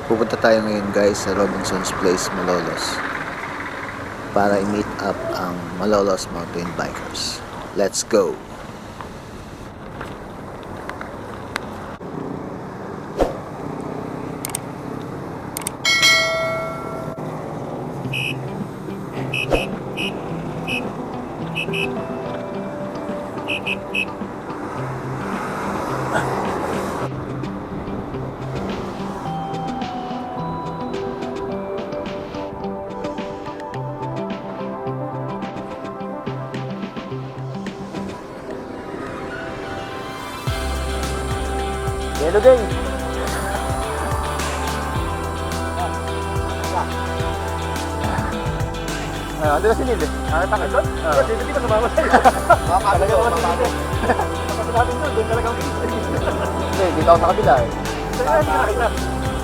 Pupunta tayo ngayon guys sa Robinson's Place, Malolos para i-meet up ang Malolos mountain bikers. Let's go! Yellow gang. Ando na si Nil eh. Nakita ka doon? Hindi ko sumama sa'yo. Talaga naman si Nil. Kapag natin doon, doon talagang hindi, dito ako sa kabila eh. Saan ka nakita?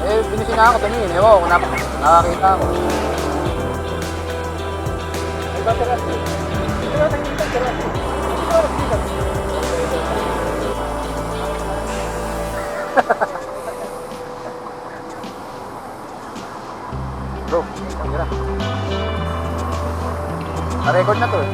Eh, binisinahan ko tumingin. Ewan ko, nakakita ako. Ay, ba teras eh? Hindi na nakikita teras eh. Bro, kamera. Na-record na to eh.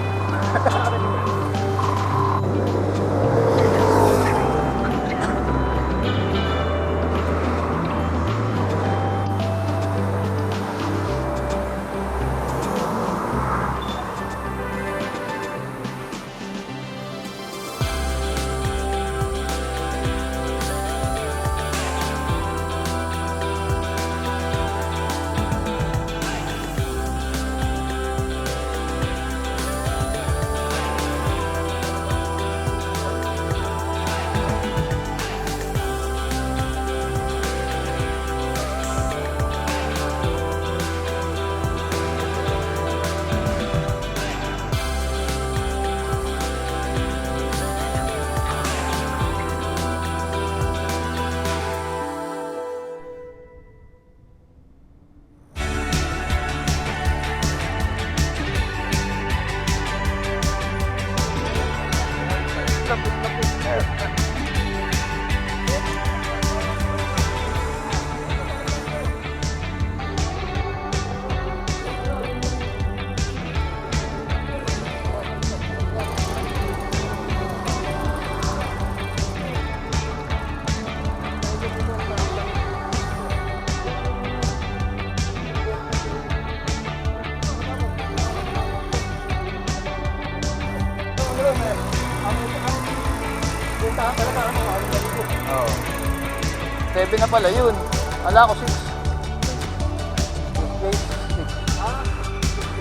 Oh. 7 na pala yun. Wala ko 6. 6. Ah,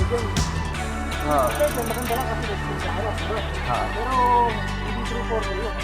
6. Ah. Maganda lang kasi sa harap, bro. Pero hindi 3-4 yun.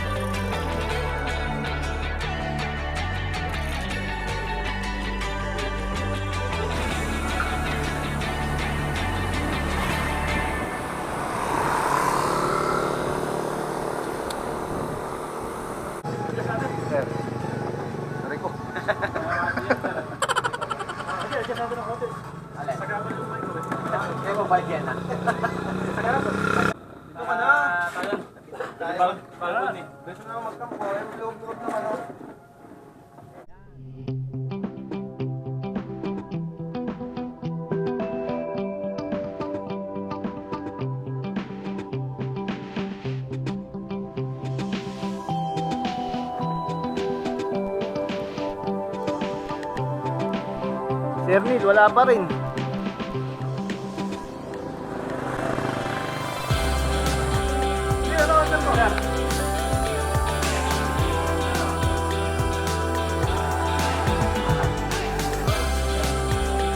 Sir Neil, wala pa rin.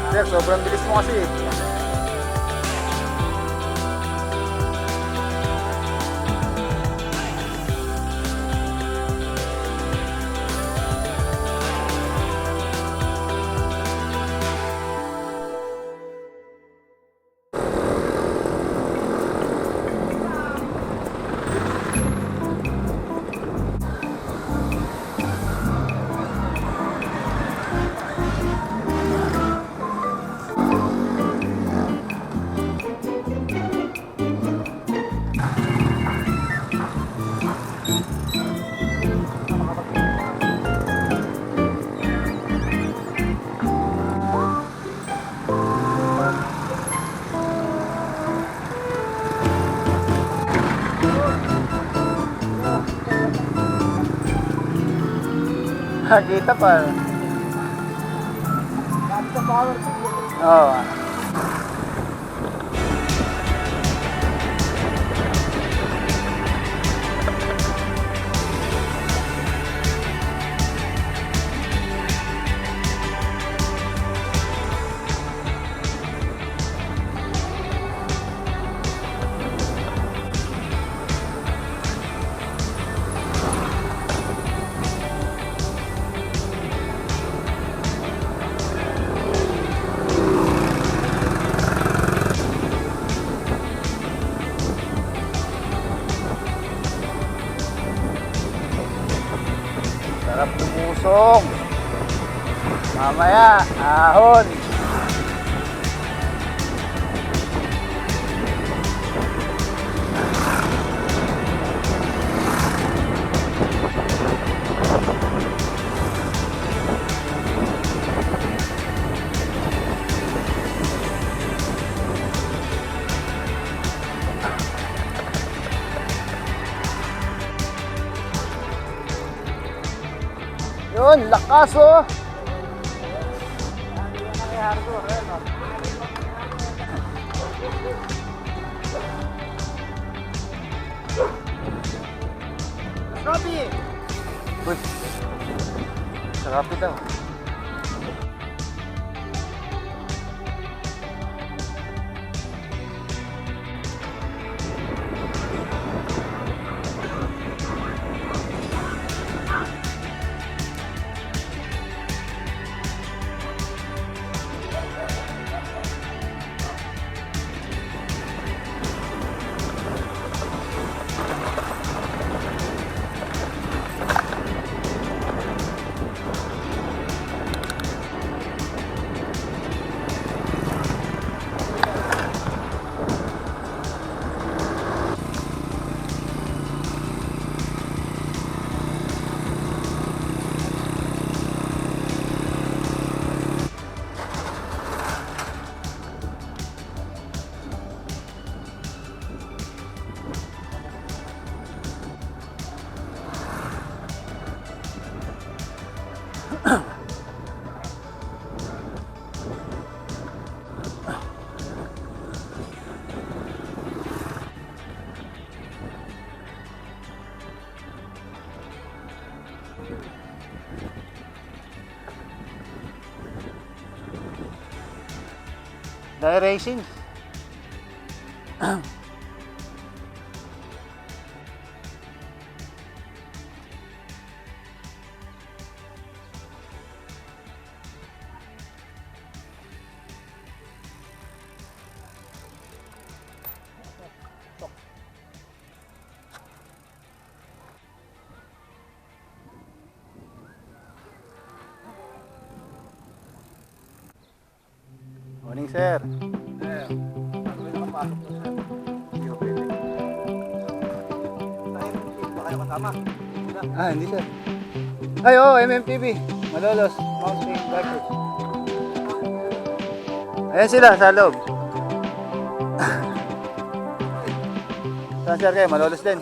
Sir, sobrang bilis mo kasi. Kita pa. Oo. Sarap tumusong. Mamaya, ahon. Yun, lakas oh. Sarapi! Uy, sarapi daw. Dahil racing. Morning, sir. Sir, bago na nakapasok po, sir. Hindi ko pwede. Ba kayo kasama? Ah, hindi, sir. Ay, oo, MMTV. Malolos, Mountain Bikers. Ayan sila, sa loob. Saan, sir, kayo? Malolos din.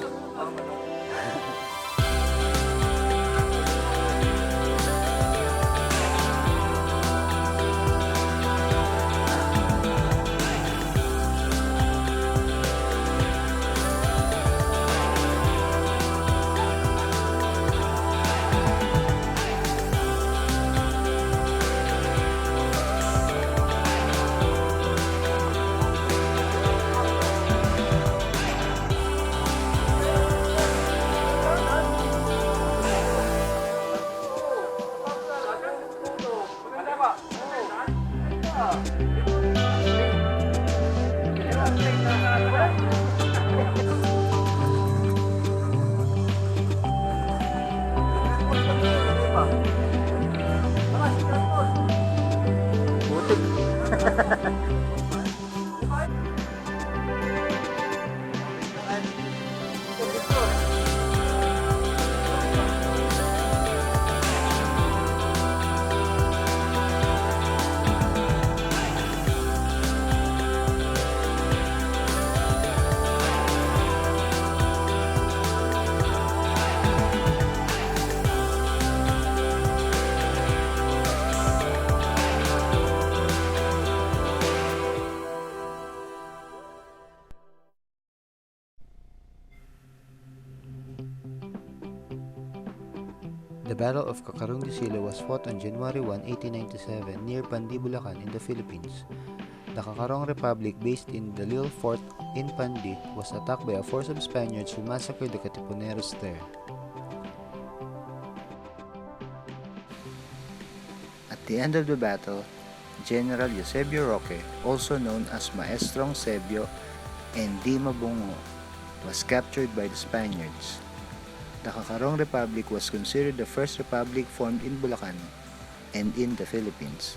The Battle of Kakarong De Sili was fought on January 1, 1897 near Pandi, Bulacan in the Philippines. The Kakarong Republic, based in the little fort in Pandi, was attacked by a force of Spaniards who massacred the Katipuneros there. At the end of the battle, General Eusebio Roque, also known as Maestrong Sebio and Di Mabungo, was captured by the Spaniards. The Kakarong Republic was considered the first republic formed in Bulacan and in the Philippines.